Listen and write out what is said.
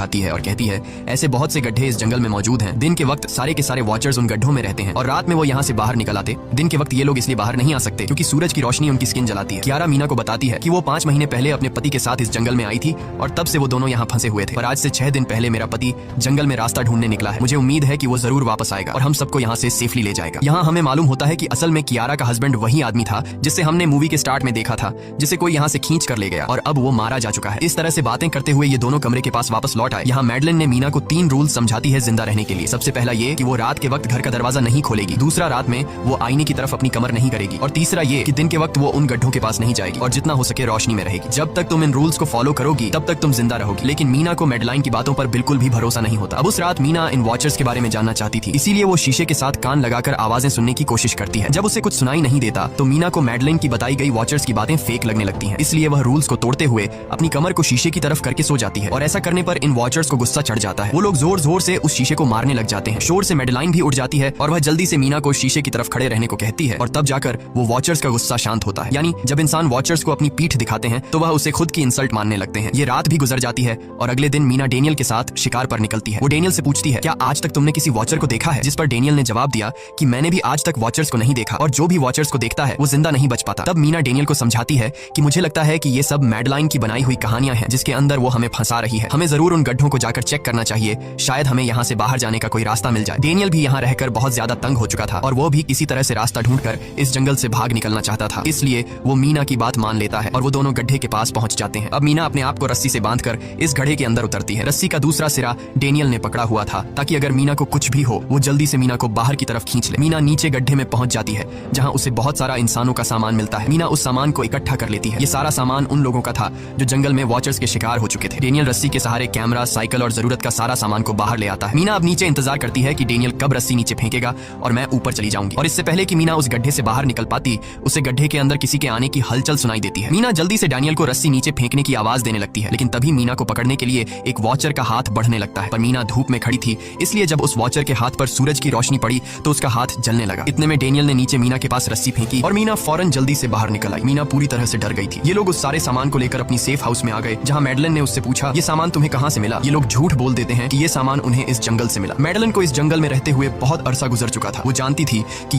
आती है और कहती है ऐसे बहुत से गड्ढे इस जंगल में मौजूद हैं। दिन के वक्त सारे के सारे वॉचर्स उन गड्ढों में रहते हैं और रात में वो यहाँ से बाहर निकल आते। दिन के वक्त ये लोग इसलिए बाहर नहीं आ सकते क्योंकि सूरज की रोशनी उनकी स्किन जलाती है। कियारा मीना को बताती है कि वो 5 महीने पहले अपने पति के साथ इस जंगल में आई थी और तब से वो दोनों यहाँ फंसे हुए थे। पर आज से 6 दिन पहले मेरा पति जंगल में रास्ता ढूंढने निकला है। मुझे उम्मीद है कि वो जरूर वापस आएगा और हम सबको यहाँ से सेफली ले जाएगा। यहाँ हमें मालूम होता है कि असल में कियारा का हस्बैंड वही आदमी था जिसे हमने मूवी के स्टार्ट में देखा था, जिसे कोई यहाँ से खींच कर ले गया और अब वो मारा जा चुका है। इस तरह से बातें करते हुए ये दोनों कमरे के पास वापस लौट आए। यहाँ मैडलिन ने मीना को 3 रूल समझाती है जिंदा रहने के लिए। सबसे पहला ये कि वो रात के वक्त घर का दरवाजा नहीं खोलेगी, दूसरा रात में वो आईने की तरफ अपनी कमर नहीं करेगी और तीसरा ये कि दिन के वक्त वो उन गड्ढों के पास नहीं जाएगी और जितना हो सके रोशनी में रहेगी। जब तक तुम इन रूल्स को फॉलो करोगी तब तक तुम जिंदा रहोगी। लेकिन मीना को मैडलाइन की बातों पर बिल्कुल भी भरोसा नहीं होता। अब उस रात मीना इन वॉचर्स के बारे में जानना चाहती थी, इसीलिए वो शीशे के साथ कान लगाकर आवाजें सुनने की कोशिश करती है। जब उसे कुछ सुनाई नहीं देता तो मीना को मैडलाइन की बताई गई वॉचर्स की बातें फेक लगने लगती हैं। इसलिए वह रूल्स को तोड़ते हुए अपनी कमर को शीशे की तरफ करके सो जाती है और ऐसा करने पर इन वॉचर्स को गुस्सा चढ़ जाता है। वो लोग जोर जोर से उस शीशे को मारने लग जाते हैं। शोर से मैडलाइन भी उड़ जाती है और वह जल्दी से मीना को शीशे की तरफ खड़े रहने को कहती है और तब जाकर वो वॉचर्स का गुस्सा शांत होता है। यानी जब इंसान वॉचर्स को अपनी पीठ दिखाते हैं तो वह उसे खुद की इंसल्ट मानने लगते हैं। ये रात भी गुजर जाती है और अगले दिन मीना डेनियल के साथ शिकार पर निकलती है। वो डेनियल से पूछती है क्या आज तक तुमने किसी वॉचर को देखा है, जिस पर डेनियल ने जवाब दिया कि मैंने भी आज तक वॉचर्स को नहीं देखा और जो भी वॉचर्स को देखता है वो जिंदा नहीं बच पाता। तब मीना डेनियल को समझाती है कि मुझे लगता है कि ये सब मैडलाइन की बनाई हुई कहानियां हैं जिसके अंदर वो हमें फंसा रही है। हमें जरूर उन गड्ढों को जाकर चेक करना चाहिए, शायद हमें यहाँ से बाहर जाने का कोई रास्ता मिल जाए। डेनियल भी यहाँ रहकर बहुत ज्यादा तंग हो चुका था और वो भी किसी तरह से रास्ता ढूंढकर इस जंगल से भाग निकलना चाहता था, इसलिए वो मीना की बात मान लेता है और वो दोनों गड्ढे के पास पहुंच जाते हैं। अब मीना अपने आप को रस्सी से बांधकर इस गड्ढे के अंदर उतरती है। रस्सी का दूसरा सिरा डेनियल ने पकड़ा हुआ था ताकि अगर मीना को कुछ भी हो वो जल्दी से मीना को बाहर की तरफ खींच ले। मीना नीचे गड्ढे में पहुंच जाती है जहां उसे बहुत सारा इंसानों का सामान मिलता है। मीना उस सामान को इकट्ठा कर लेती है। ये सारा सामान उन लोगों का था जो जंगल में वॉचर्स के शिकार हो चुके थे। डेनियल रस्सी के सहारे कैमरा, साइकिल और जरूरत का सारा सामान को बाहर ले आता है। मीना अब नीचे इंतजार करती है कि डेनियल कब रस्सी नीचे फेंकेगा और मैं ऊपर चली जाऊंगी। और इससे पहले कि मीना उस गड्ढे से बाहर निकल पाती उसे गड्ढे के अंदर किसी के आने की हलचल सुनाई देती है। मीना जल्दी से डेनियल को रस्सी नीचे फेंकने की आवाज देने लगती है, लेकिन तभी मीना को पकड़ने के लिए एक वॉचर का हाथ बढ़ने लगता है। पर मीना धूप में खड़ी थी, इसलिए जब उस वॉचर के हाथ पर सूरज की रोशनी पड़ी तो उसका हाथ जलने लगा। इतने में डेनियल ने नीचे मीना के पास रस्सी फेंकी और मीना फौरन जल्दी से बाहर निकल आई। मीना पूरी तरह से डर गई थी। ये लोग उस सारे सामान को लेकर अपनी सेफ हाउस में आ गए जहां मैडलिन ने उससे पूछा ये सामान तुम्हें कहां से मिला। ये लोग झूठ बोल देते हैं कि ये सामान उन्हें इस जंगल से मिला। मैडलिन को इस जंगल में रहते हुए बहुत अरसा गुजर चुका था। वो जानती थी कि ये